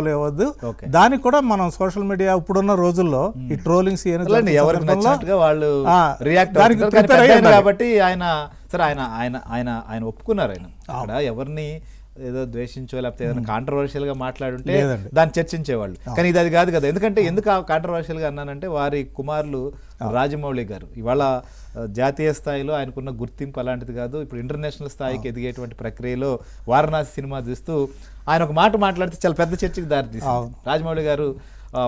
లేవద్దు. దానికి కూడా మనం సోషల్ మీడియా ఇప్పుడున్న రోజుల్లో ఈ ట్రోలింగ్స్ కాబట్టి ఆయన ఒప్పుకున్నారు. ఆయన అక్కడ ఎవరిని ఏదో ద్వేషించో లేకపోతే ఏదైనా కాంట్రవర్షియల్ గా మాట్లాడుంటే దాన్ని చర్చించేవాళ్ళు. కానీ ఇది అది కాదు కదా. ఎందుకు కాంట్రవర్షియల్ గా అన్నానంటే వారి కుమారులు రాజమౌళి గారు ఇవాళ జాతీయ స్థాయిలో ఆయనకున్న గుర్తింపు అలాంటిది కాదు. ఇప్పుడు ఇంటర్నేషనల్ స్థాయికి ఎదిగేటువంటి ప్రక్రియలో వారణాసి సినిమా చూస్తూ ఆయన ఒక మాట మాట్లాడితే చాలా పెద్ద చర్చకి దారితీసింది. రాజమౌళి గారు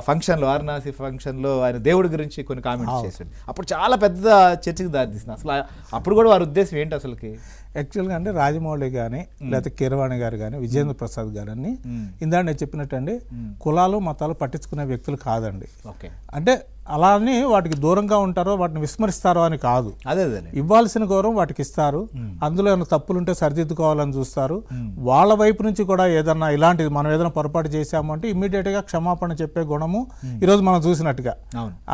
ఫంక్షన్లో వారణాసి ఫంక్షన్లో ఆయన దేవుడి గురించి కొన్ని కామెంట్స్ చేశాడు. అప్పుడు చాలా పెద్ద చర్చకి దారితీసింది. అసలు అప్పుడు కూడా వారి ఉద్దేశం ఏంటి అసలుకి? యాక్చువల్గా అంటే రాజమౌళి కానీ లేకపోతే కీరవాణి గారు కానీ విజేంద్ర ప్రసాద్ గారు అని ఇందాక నేను చెప్పినట్టండి కులాలు మతాలు పట్టించుకునే వ్యక్తులు కాదండి. అంటే అలా అని వాటికి దూరంగా ఉంటారో వాటిని విస్మరిస్తారో అని కాదు. అదే ఇవ్వాల్సిన గౌరవం వాటికి ఇస్తారు. అందులో ఏమైనా తప్పులుంటే సరిదిద్దుకోవాలని చూస్తారు. వాళ్ళ వైపు నుంచి కూడా ఏదన్నా ఇలాంటిది మనం ఏదైనా పొరపాటు చేశాము అంటే ఇమ్మీడియట్ గా క్షమాపణ చెప్పే గుణము ఈరోజు మనం చూసినట్టుగా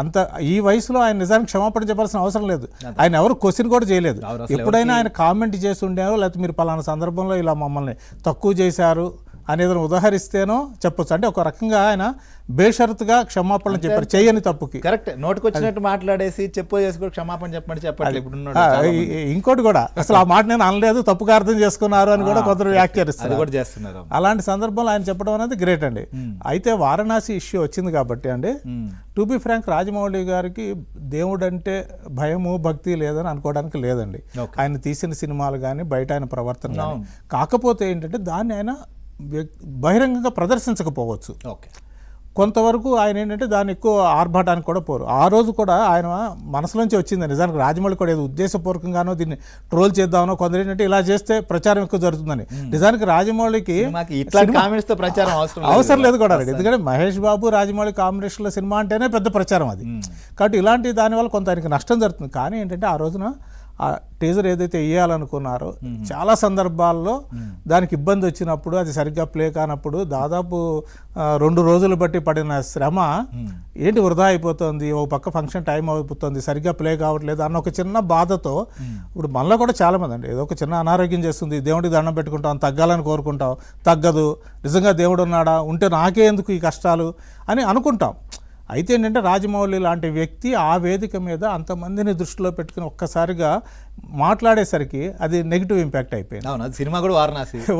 అంత ఈ వయసులో ఆయన నిజానికి క్షమాపణ చెప్పాల్సిన అవసరం లేదు. ఆయన ఎవరు క్వశ్చన్ కూడా చేయలేదు. ఎప్పుడైనా ఆయన కామెంట్ చేసి ఉండేవారు లేకపోతే మీరు పలానా సందర్భంలో ఇలా మమ్మల్ని తక్కువ చేశారు అనేది ఉదాహరిస్తేనో చెప్పొచ్చు. అంటే ఒక రకంగా ఆయన బేషరతుగా క్షమాపణ చెప్పారు చేయని తప్పుకి. కరెక్ట్. నోటికి వచ్చినట్టు మాట్లాడేసి చెప్పు చేసి కూడా క్షమాపణ చెప్పాలి. ఇంకోటి కూడా అసలు ఆ మాట నేను అనలేదు తప్పుగా అర్థం చేసుకున్నారు అని కూడా కొందరు వ్యాఖ్యానిస్తారు. అలాంటి సందర్భంలో ఆయన చెప్పడం అనేది గ్రేట్ అండి. అయితే వారణాసి ఇష్యూ వచ్చింది కాబట్టి అండి టు బి ఫ్రాంక్ రాజమౌళి గారికి దేవుడు అంటే భయము భక్తి లేదని అనుకోవడానికి లేదండి. ఆయన తీసిన సినిమాలు కానీ బయట ఆయన ప్రవర్తన కానీ. కాకపోతే ఏంటంటే దాన్ని ఆయన బహిరంగంగా ప్రదర్శించకపోవచ్చు. కొంతవరకు ఆయన ఏంటంటే దాన్ని ఎక్కువ ఆర్భాటానికి కూడా పోరు. ఆ రోజు కూడా ఆయన మనసులోంచి వచ్చింది. నిజానికి రాజమౌళి కూడా ఏదో ఉద్దేశపూర్వకంగానో దీన్ని ట్రోల్ చేద్దామనో కొందరు ఏంటంటే ఇలా చేస్తే ప్రచారం ఎక్కువ జరుగుతుందని. నిజానికి రాజమౌళికి అవసరం లేదు కూడా. ఎందుకంటే మహేష్ బాబు రాజమౌళి కాంబినేషన్లో సినిమా అంటేనే పెద్ద ప్రచారం అది. కాబట్టి ఇలాంటి దానివల్ల కొంత ఆయనకి నష్టం జరుగుతుంది. కానీ ఏంటంటే ఆ రోజున ఆ టీజర్ ఏదైతే వేయాలనుకున్నారో చాలా సందర్భాల్లో దానికి ఇబ్బంది వచ్చినప్పుడు అది సరిగ్గా ప్లే కానప్పుడు దాదాపు 2 రోజులు బట్టి పడిన శ్రమ ఏంటి వృధా అయిపోతుంది. ఒక పక్క ఫంక్షన్ టైం అయిపోతుంది సరిగ్గా ప్లే కావట్లేదు అన్న ఒక చిన్న బాధతో ఇప్పుడు మనలో కూడా చాలా మంది అండి ఏదో ఒక చిన్న అనారోగ్యం చేస్తుంది దేవుడికి దండం పెట్టుకుంటాం తగ్గాలని కోరుకుంటాం తగ్గదు. నిజంగా దేవుడు ఉన్నాడా ఉంటే నాకే ఎందుకు ఈ కష్టాలు అని అనుకుంటాం. అయితే ఏంటంటే రాజమౌళి లాంటి వ్యక్తి ఆ వేదిక మీద అంతమందిని దృష్టిలో పెట్టుకుని ఒక్కసారిగా మాట్లాడేసరికి అది నెగిటివ్ ఇంపాక్ట్ అయిపోయింది. సినిమా కూడా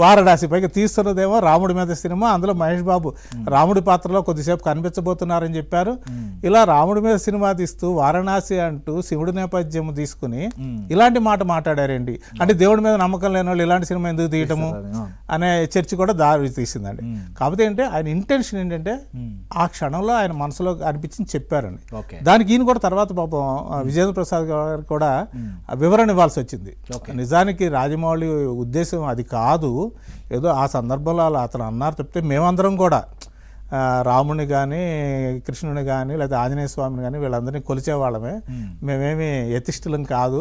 వారణాసి పైగా తీస్తున్నదేమో రాముడి మీద సినిమా. అందులో మహేష్ బాబు రాముడి పాత్రలో కొద్దిసేపు కనిపించబోతున్నారని చెప్పారు. ఇలా రాముడి మీద సినిమా తీస్తూ వారణాసి అంటూ శివుడి నేపథ్యం తీసుకుని ఇలాంటి మాట మాట్లాడారండి. అంటే దేవుడి మీద నమ్మకం లేని వాళ్ళు ఇలాంటి సినిమా ఎందుకు తీయటము అనే చర్చ కూడా దారి తీసిందండి. కాకపోతే ఏంటంటే ఆయన ఇంటెన్షన్ ఏంటంటే ఆ క్షణంలో ఆయన మనసులో అనిపించింది చెప్పారండి. దానికి ఈయన కూడా తర్వాత పాపం విజేంద్ర ప్రసాద్ గారు కూడా వివరణ ఇవ్వాల్సి వచ్చింది. నిజానికి రాజమౌళి ఉద్దేశం అది కాదు, ఏదో ఆ సందర్భంలో అతను అన్నారు చెప్తే మేమందరం కూడా రాముని కానీ కృష్ణుని కానీ లేదా ఆంజనేయ స్వామిని కానీ వీళ్ళందరినీ కొలిచేవాళ్ళమే, మేమేమి యతిష్ఠులం కాదు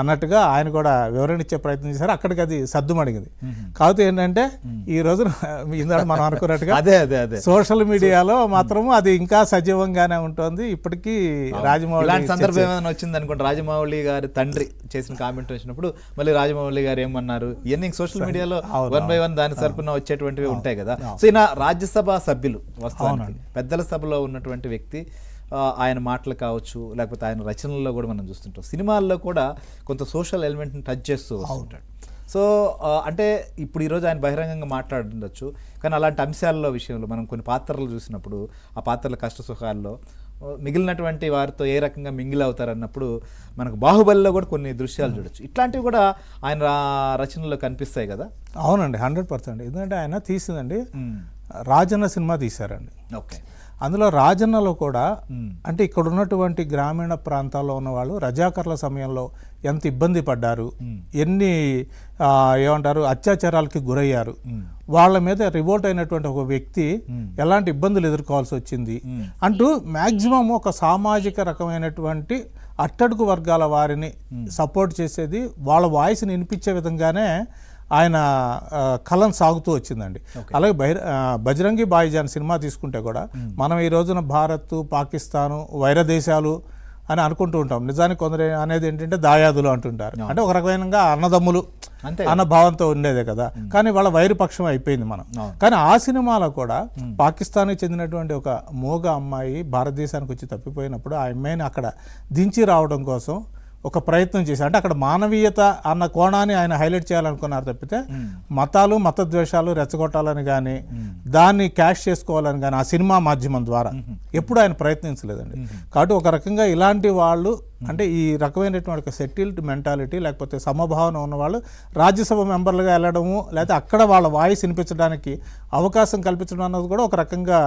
అన్నట్టుగా ఆయన కూడా వివరణ ఇచ్చే ప్రయత్నం చేశారు. అక్కడికి అది సద్దుమడిగింది. కాకపోతే ఏంటంటే ఈ రోజున ఇందాక మనం అనుకున్నట్టుగా సోషల్ మీడియాలో మాత్రం అది ఇంకా సజీవంగానే ఉంటుంది. ఇప్పటికీ రాజమౌళి సందర్భం ఏమైనా వచ్చింది అనుకోండి, రాజమౌళి గారి తండ్రి చేసిన కామెంట్ వచ్చినప్పుడు మళ్ళీ రాజమౌళి గారు ఏమన్నారు ఇవన్నీ సోషల్ మీడియాలో 1 by 1 దాని తరపున వచ్చేటువంటివి ఉంటాయి కదా. సో ఈయన రాజ్యసభ సభ్యులు వస్తానికి పెద్దల సభలో ఉన్నటువంటి వ్యక్తి. ఆయన మాటలు కావచ్చు లేకపోతే ఆయన రచనల్లో కూడా మనం చూస్తుంటాం. సినిమాల్లో కూడా కొంత సోషల్ ఎలిమెంట్ని టచ్ చేస్తూ వస్తుంటాడు. సో అంటే ఇప్పుడు ఈరోజు ఆయన బహిరంగంగా మాట్లాడుండొచ్చు, కానీ అలాంటి అంశాల్లో విషయంలో మనం కొన్ని పాత్రలు చూసినప్పుడు ఆ పాత్రల కష్ట సుఖాల్లో మిగిలినటువంటి వారితో ఏ రకంగా మింగిల్ అవుతారన్నప్పుడు మనకు బాహుబలిలో కూడా కొన్ని దృశ్యాలు చూడొచ్చు. ఇట్లాంటివి కూడా ఆయన రచనలో కనిపిస్తాయి కదా. అవునండి, 100%. ఎందుకంటే ఆయన తీసిందండి రాజన్న సినిమా తీశారండి. అందులో రాజన్నలో కూడా అంటే ఇక్కడ ఉన్నటువంటి గ్రామీణ ప్రాంతాల్లో ఉన్న వాళ్ళు రజాకర్ల సమయంలో ఎంత ఇబ్బంది పడ్డారు, ఎన్ని ఏమంటారు అత్యాచారాలకి గురయ్యారు, వాళ్ళ మీద రివోల్ట్ అయినటువంటి ఒక వ్యక్తి ఎలాంటి ఇబ్బందులు ఎదుర్కోవాల్సి వచ్చింది అంటూ మ్యాక్సిమం ఒక సామాజిక రకమైనటువంటి అట్టడుగు వర్గాల వారిని సపోర్ట్ చేసేది వాళ్ళ వాయిస్ని వినిపించే విధంగానే ఆయన కలం సాగుతూ వచ్చిందండి. అలాగే బజరంగి భాయిజాన్ సినిమా తీసుకుంటే కూడా మనం ఈ రోజున భారత్ పాకిస్తాను వైర దేశాలు అని అనుకుంటూ ఉంటాం. నిజానికి కొందరు అనేది ఏంటంటే దాయాదులు అంటుంటారు. అంటే ఒక రకమైన అన్నదమ్ములు అంతే అన్న భావంతో ఉండేదే కదా. కానీ వాళ్ళ వైరుపక్షం అయిపోయింది మనం. కానీ ఆ సినిమాలో కూడా పాకిస్తాన్కి చెందినటువంటి ఒక మూగ అమ్మాయి భారతదేశానికి వచ్చి తప్పిపోయినప్పుడు ఆ అమ్మాయిని అక్కడ దించి రావడం కోసం ఒక ప్రయత్నం చేశారు. అంటే అక్కడ మానవీయత అన్న కోణాన్ని ఆయన హైలైట్ చేయాలనుకున్నారు తప్పితే మతాలు మతద్వేషాలు రెచ్చగొట్టాలని కానీ దాన్ని క్యాష్ చేసుకోవాలని కానీ ఆ సినిమా మాధ్యమం ద్వారా ఎప్పుడు ఆయన ప్రయత్నించలేదండి. కాబట్టి ఒక రకంగా ఇలాంటి వాళ్ళు అంటే ఈ రకమైనటువంటి సెటిల్డ్ మెంటాలిటీ లేకపోతే సమభావన ఉన్న వాళ్ళు రాజ్యసభ మెంబర్లుగా వెళ్ళడము లేకపోతే అక్కడ వాళ్ళ వాయిస్ వినిపించడానికి అవకాశం కల్పించడం అన్నది కూడా ఒక రకంగా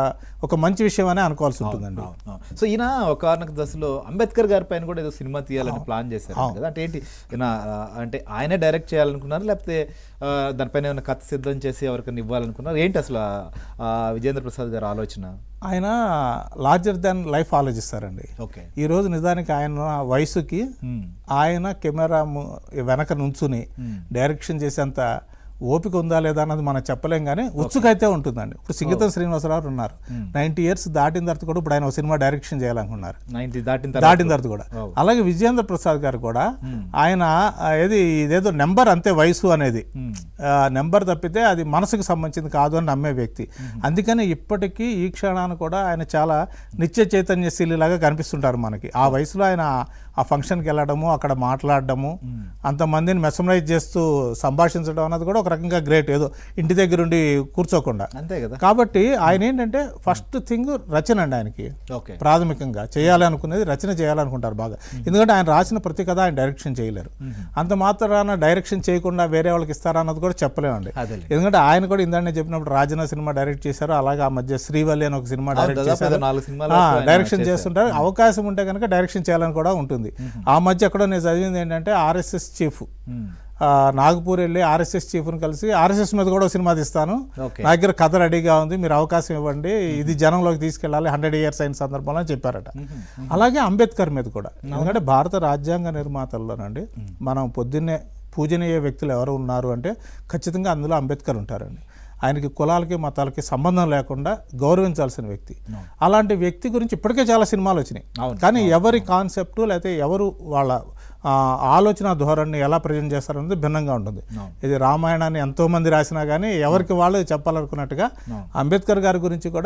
ఒక మంచి విషయం అనే అనుకోవాల్సి ఉంటుందండి. సో ఈయన ఒక దశలో అంబేద్కర్ గారి పైన కూడా ఏదో సినిమా తీయాలని ప్లాన్ చేశారు కదా. అంటే ఏంటి ఈయన అంటే ఆయనే డైరెక్ట్ చేయాలనుకున్నారు లేకపోతే దానిపైన ఏమైనా కథ సిద్ధం చేసి ఎవరికైనా ఇవ్వాలనుకున్నారు? ఏంటి అసలు విజేంద్ర ప్రసాద్ గారి ఆలోచన? ఆయన లార్జర్ దాన్ లైఫ్ ఆలోచిస్తారండి. ఓకే, ఈ రోజు నిజానికి ఆయన వయసుకి ఆయన కెమెరా వెనక నుంచుని డైరెక్షన్ చేసేంత ఓపిక ఉందా లేదా అన్నది మనం చెప్పలేం, కానీ ఉత్సుకైతే ఉంటుందండి. ఇప్పుడు సింగీతం శ్రీనివాసరావు ఉన్నారు, 90 years దాటిన తర్వాత కూడా ఇప్పుడు ఆయన ఒక సినిమా డైరెక్షన్ చేయాలనుకున్నారు, 90 దాటిన తర్వాత కూడా. అలాగే విజయేంద్ర ప్రసాద్ గారు కూడా ఆయన ఇదేదో నెంబర్ అంతే వయసు అనేది నెంబర్ తప్పితే అది మనసుకు సంబంధించింది కాదు అని నమ్మే వ్యక్తి. అందుకని ఇప్పటికీ ఈ క్షణాన్ని కూడా ఆయన చాలా నిత్య చైతన్యశీలిలాగా కనిపిస్తుంటారు మనకి. ఆ వయసులో ఆయన ఆ ఫంక్షన్కి వెళ్ళడము, అక్కడ మాట్లాడడము, అంతమందిని మెసమరైజ్ చేస్తూ సంభాషించడం అన్నది కూడా ఒక రకంగా గ్రేట్. ఏదో ఇంటి దగ్గర ఉండి కూర్చోకుండా, అంతే కదా. కాబట్టి ఆయన ఏంటంటే ఫస్ట్ థింగ్ రచన అండి. ఆయనకి ప్రాథమికంగా చేయాలి అనుకునేది రచన చేయాలనుకుంటారు బాగా. ఎందుకంటే ఆయన రాసిన ప్రతి కథ ఆయన డైరెక్షన్ చేయలేరు. అంత మాత్రాన డైరెక్షన్ చేయకుండా వేరే వాళ్ళకి ఇస్తారా అన్నది కూడా చెప్పలేమండి. ఎందుకంటే ఆయన కూడా ఇందాక చెప్పినప్పుడు రాజన సినిమా డైరెక్ట్ చేశారు, అలాగే ఆ మధ్య శ్రీవల్లి అని ఒక సినిమా డైరెక్ట్ చేశారు, డైరెక్షన్ చేస్తుంటారు. అవకాశం ఉంటే కనుక డైరెక్షన్ చేయాలని కూడా ఉంటుంది. ఆ మధ్య ఎక్కడో నేను చదివింది ఏంటంటే RSS చీఫ్ నాగపూర్ వెళ్ళి RSS చీఫ్ని కలిసి RSS మీద కూడా సినిమా తీస్తాను, నా దగ్గర కథ రెడీగా ఉంది, మీరు అవకాశం ఇవ్వండి, ఇది జనంలోకి తీసుకెళ్ళాలి 100 years అయిన సందర్భంలో అని చెప్పారట. అలాగే అంబేద్కర్ మీద కూడా, ఎందుకంటే భారత రాజ్యాంగ నిర్మాతల్లోనండి మనం పొద్దున్నే పూజనీయ వ్యక్తులు ఎవరు ఉన్నారు అంటే ఖచ్చితంగా అందులో అంబేద్కర్ ఉంటారండి. ఆయనకి కులాలకి మతాలకి సంబంధం లేకుండా గౌరవించాల్సిన వ్యక్తి. అలాంటి వ్యక్తి గురించి ఇప్పటికే చాలా సినిమాలు వచ్చినాయి, కానీ ఎవరి కాన్సెప్ట్ లేకపోతే ఎవరు వాళ్ళ ఆలోచన ధోరణిని ఎలా ప్రజెంట్ చేస్తారనేది భిన్నంగా ఉంటుంది. ఇది రామాయణాన్ని ఎంతో మంది రాసినా కానీ ఎవరికి వాళ్ళు చెప్పాలనుకున్నట్టుగా అంబేద్కర్ గారి గురించి కూడా